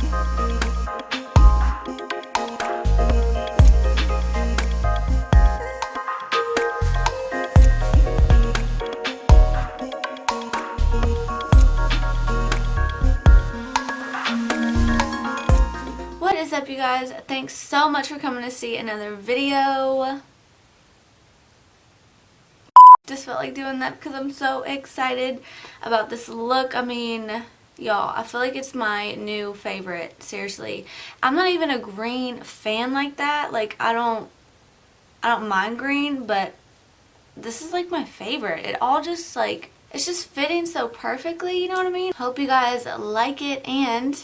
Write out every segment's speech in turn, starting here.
What is up, you guys? Thanks so much for coming to see another video. Just felt like doing that because I'm so excited about this look. I mean, y'all, I feel like it's my new favorite. Seriously, I'm not even a green fan like that. Like, I don't mind green, but this is like my favorite. It all just like, it's just fitting so perfectly, you know what I mean? Hope you guys like it, and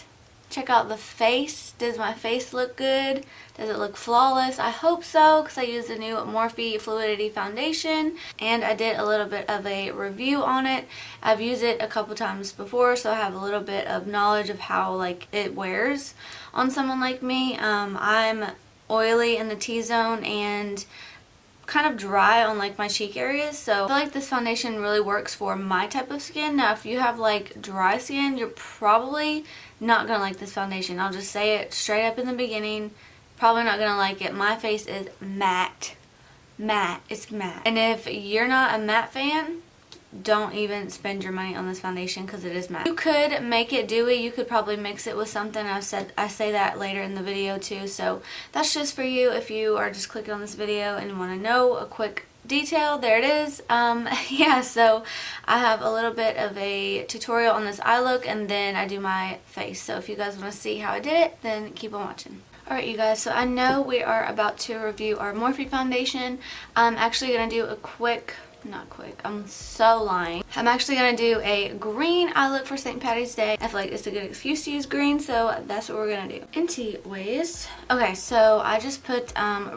check out the face. Does my face look good? Does it look flawless? I hope so, because I used the new Morphe Fluidity foundation and I did a little bit of a review on it. I've used it a couple times before, so I have a little bit of knowledge of how like it wears on someone like me. I'm oily in the T-zone and kind of dry on like my cheek areas, so I feel like this foundation really works for my type of skin. Now if you have like dry skin, you're probably not gonna like this foundation. I'll just say it straight up in the beginning, probably not gonna like it. My face is matte, it's matte, and if you're not a matte fan, don't even spend your money on this foundation because it is matte. You could make it dewy, you could probably mix it with something. I say that later in the video too, so that's just for you if you are just clicking on this video and want to know a quick detail. There it is. Yeah, so I have a little bit of a tutorial on this eye look, and then I do my face. So if you guys want to see how I did it, then keep on watching. Alright, you guys, so I know we are about to review our Morphe foundation. I'm actually going to do a quick, not quick, I'm so lying. I'm actually going to do a green eye look for St. Patty's Day. I feel like it's a good excuse to use green, so that's what we're going to do. Anyways, okay, so I just put I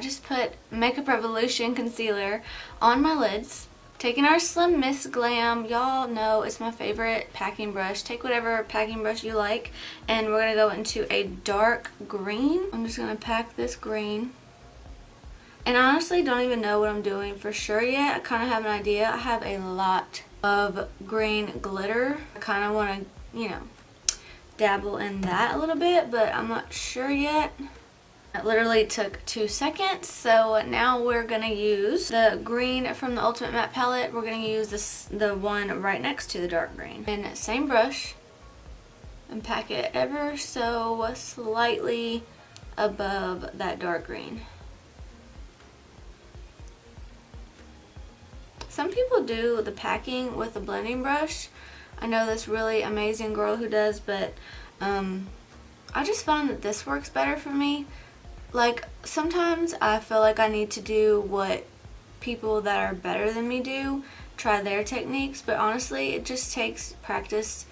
just put Makeup Revolution concealer on my lids. Taking our Slim Miss Glam, y'all know it's my favorite packing brush. Take whatever packing brush you like, and we're going to go into a dark green. I'm just going to pack this green. And I honestly don't even know what I'm doing for sure yet. I kind of have an idea. I have a lot of green glitter. I kind of want to, you know, dabble in that a little bit, but I'm not sure yet. It literally took 2 seconds. So now we're going to use the green from the Ultimate Matte palette. We're going to use the one right next to the dark green. And same brush. And pack it ever so slightly above that dark green. Some people do the packing with a blending brush. I know this really amazing girl who does, but I just find that this works better for me. Like, sometimes I feel like I need to do what people that are better than me do, try their techniques, but honestly, it just takes practice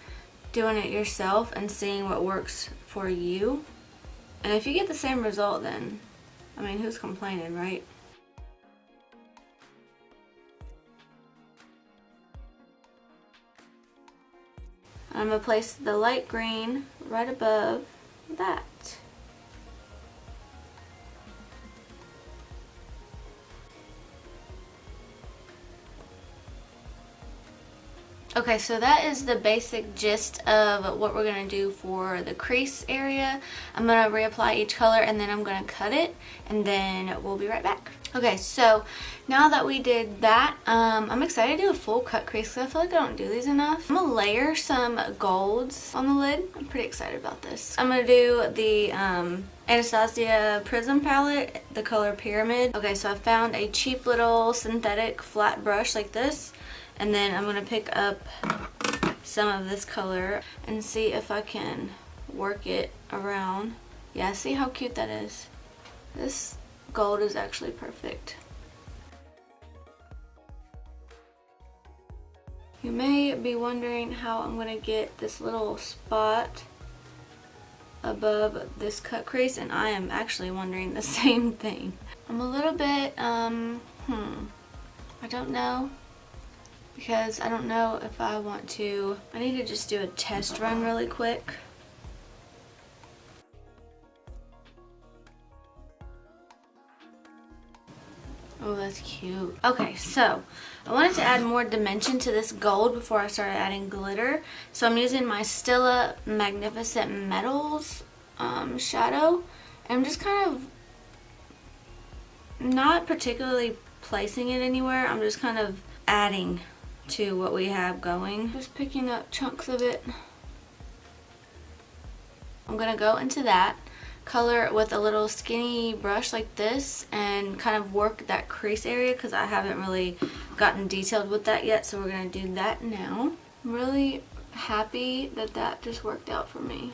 doing it yourself and seeing what works for you. And if you get the same result, then, I mean, who's complaining, right? I'm going to place the light green right above that. Okay, so that is the basic gist of what we're going to do for the crease area. I'm going to reapply each color, and then I'm going to cut it, and then we'll be right back. Okay, so now that we did that, I'm excited to do a full cut crease because I feel like I don't do these enough. I'm going to layer some golds on the lid. I'm pretty excited about this. I'm going to do the Anastasia Prism palette, the color Pyramid. Okay, so I found a cheap little synthetic flat brush like this. And then I'm going to pick up some of this color and see if I can work it around. Yeah, see how cute that is? This gold is actually perfect. You may be wondering how I'm going to get this little spot above this cut crease, and I am actually wondering the same thing. I'm a little bit, I don't know. Because I don't know if I want to, I need to just do a test run really quick. Oh, that's cute. Okay, so I wanted to add more dimension to this gold before I started adding glitter. So I'm using my Stila Magnificent Metals shadow. And I'm just kind of not particularly placing it anywhere. I'm just kind of adding to what we have going. Just picking up chunks of it. I'm going to go into that color with a little skinny brush like this and kind of work that crease area because I haven't really gotten detailed with that yet, so we're going to do that now. I'm really happy that that just worked out for me.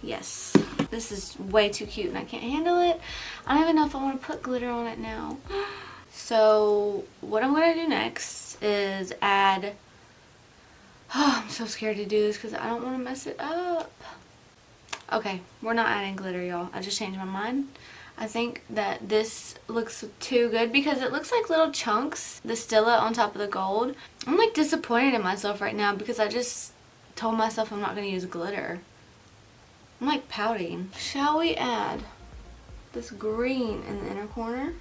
Yes, this is way too cute and I can't handle it. I don't even know if I want to put glitter on it now. So what I'm going to do next is add, oh, I'm so scared to do this because I don't want to mess it up. Okay, we're not adding glitter, y'all. I just changed my mind. I think that this looks too good because it looks like little chunks, the Stila on top of the gold. I'm like disappointed in myself right now because I just told myself I'm not going to use glitter. I'm like pouting. Shall we add this green in the inner corner?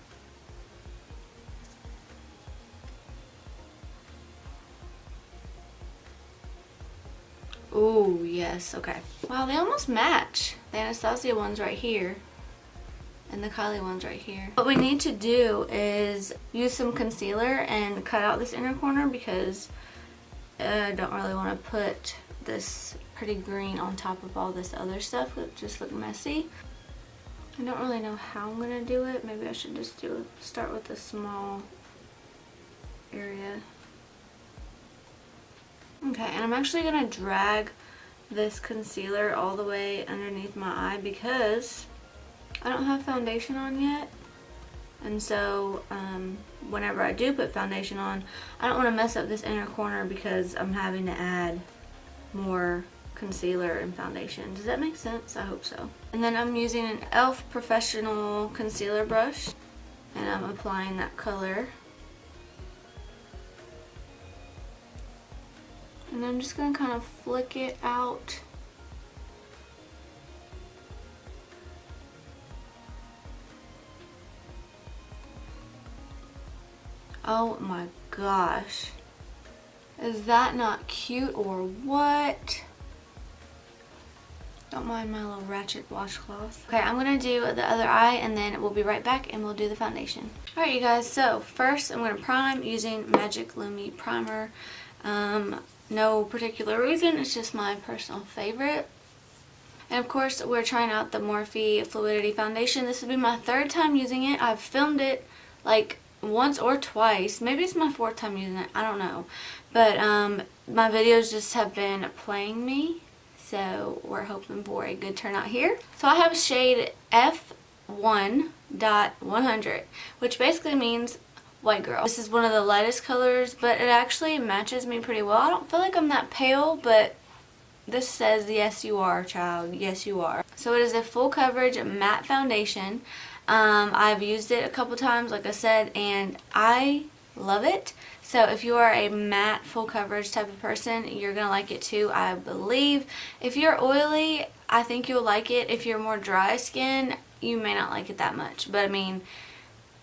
Ooh, yes, okay. Wow, they almost match. The Anastasia one's right here and the Kylie one's right here. What we need to do is use some concealer and cut out this inner corner because I don't really want to put this pretty green on top of all this other stuff. It just look messy. I don't really know how I'm going to do it. Maybe I should just start with a small area. Okay, and I'm actually going to drag this concealer all the way underneath my eye because I don't have foundation on yet. And so whenever I do put foundation on, I don't want to mess up this inner corner because I'm having to add more concealer and foundation. Does that make sense? I hope so. And then I'm using an e.l.f. Professional concealer brush and I'm applying that color. And I'm just going to kind of flick it out. Oh my gosh. Is that not cute or what? Don't mind my little ratchet washcloth. Okay, I'm going to do the other eye and then we'll be right back and we'll do the foundation. Alright you guys, so first I'm going to prime using Magic Lumi Primer. No particular reason, it's just my personal favorite. And of course we're trying out the Morphe Fluidity foundation. This will be my third time using it. I've filmed it like once or twice. Maybe it's my fourth time using it, I don't know. But my videos just have been playing me. So we're hoping for a good turnout here. So I have shade F1.100, which basically means white girl. This is one of the lightest colors, but it actually matches me pretty well. I don't feel like I'm that pale, but this says yes you are, child. Yes you are. So it is a full coverage matte foundation. I've used it a couple times, like I said, and I love it. So if you are a matte full coverage type of person, you're going to like it too, I believe. If you're oily, I think you'll like it. If you're more dry skin, you may not like it that much. But I mean,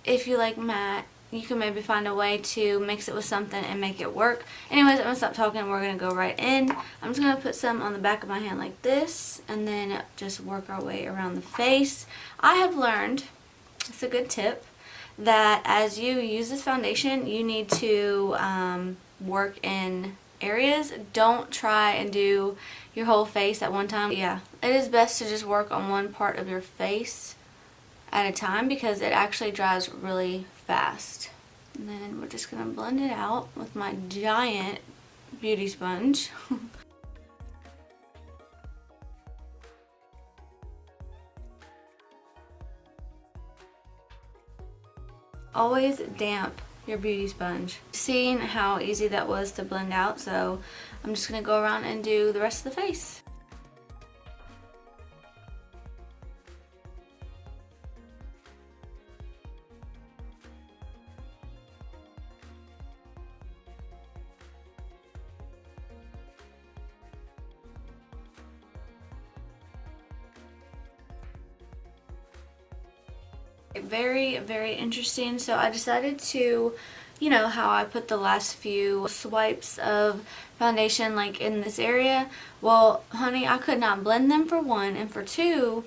if you like matte, you can maybe find a way to mix it with something and make it work. Anyways, I'm going to stop talking and we're going to go right in. I'm just going to put some on the back of my hand like this and then just work our way around the face. I have learned, it's a good tip, that as you use this foundation, you need to work in areas. Don't try and do your whole face at one time. Yeah, it is best to just work on one part of your face at a time because it actually dries really fast. And then we're just going to blend it out with my giant beauty sponge. Always damp your beauty sponge. Seeing how easy that was to blend out, so I'm just going to go around and do the rest of the face. Very, very interesting. So I decided to, you know how I put the last few swipes of foundation like in this area? Well, honey, I could not blend them for one, and for two,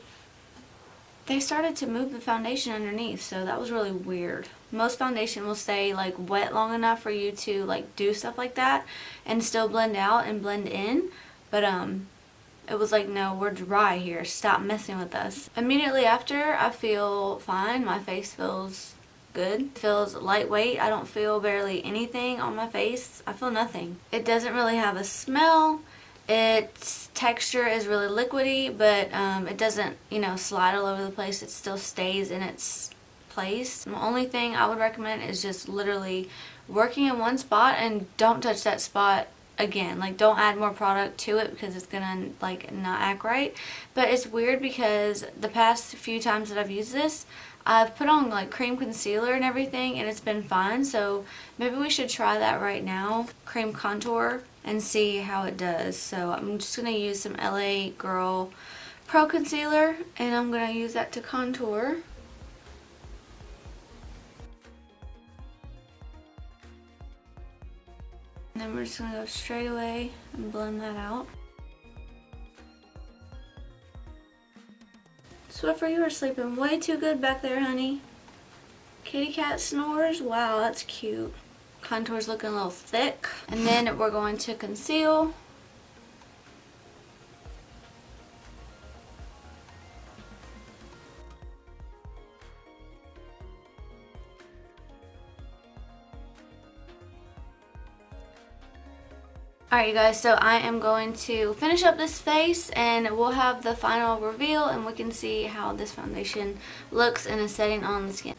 they started to move the foundation underneath, so that was really weird. Most foundation will stay like wet long enough for you to like do stuff like that and still blend out and blend in, but it was like, no, we're dry here, stop messing with us. Immediately after, I feel fine. My face feels good. It feels lightweight. I don't feel barely anything on my face. I feel nothing. It doesn't really have a smell. Its texture is really liquidy, but it doesn't, you know, slide all over the place. It still stays in its place. The only thing I would recommend is just literally working in one spot and don't touch that spot again. Like, don't add more product to it because it's gonna like not act right. But it's weird because the past few times that I've used this, I've put on like cream concealer and everything and it's been fine. So maybe we should try that right now, cream contour, and see how it does. So I'm just gonna use some LA Girl Pro Concealer and I'm gonna use that to contour. And then we're just gonna go straight away and blend that out. Swiffer, you are sleeping way too good back there, honey. Kitty cat snores. Wow, that's cute. Contour's looking a little thick. And then we're going to conceal. Alright you guys, so I am going to finish up this face and we'll have the final reveal and we can see how this foundation looks in a setting on the skin.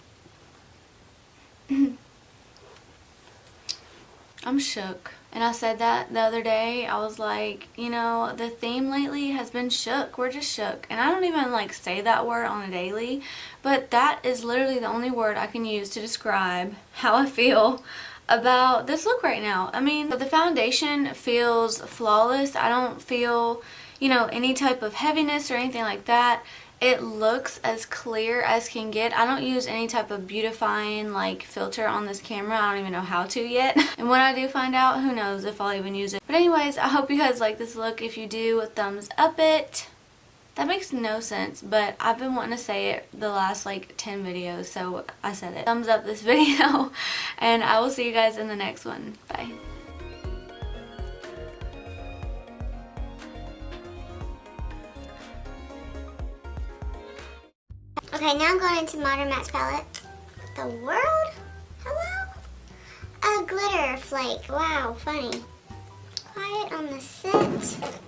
I'm shook. And I said that the other day. I was like, you know, the theme lately has been shook. We're just shook. And I don't even like say that word on a daily, but that is literally the only word I can use to describe how I feel about this look right now. I mean, the foundation feels flawless. I don't feel, you know, any type of heaviness or anything like that. It looks as clear as can get. I don't use any type of beautifying like filter on this camera. I don't even know how to yet. And when I do find out, who knows if I'll even use it. But anyways, I hope you guys like this look. If you do, thumbs up it. That makes no sense, but I've been wanting to say it the last like 10 videos, so I said it. Thumbs up this video, and I will see you guys in the next one. Bye. Okay, now I'm going into Modern Matte palette. The world? Hello? A glitter flake. Wow, funny. Quiet on the set.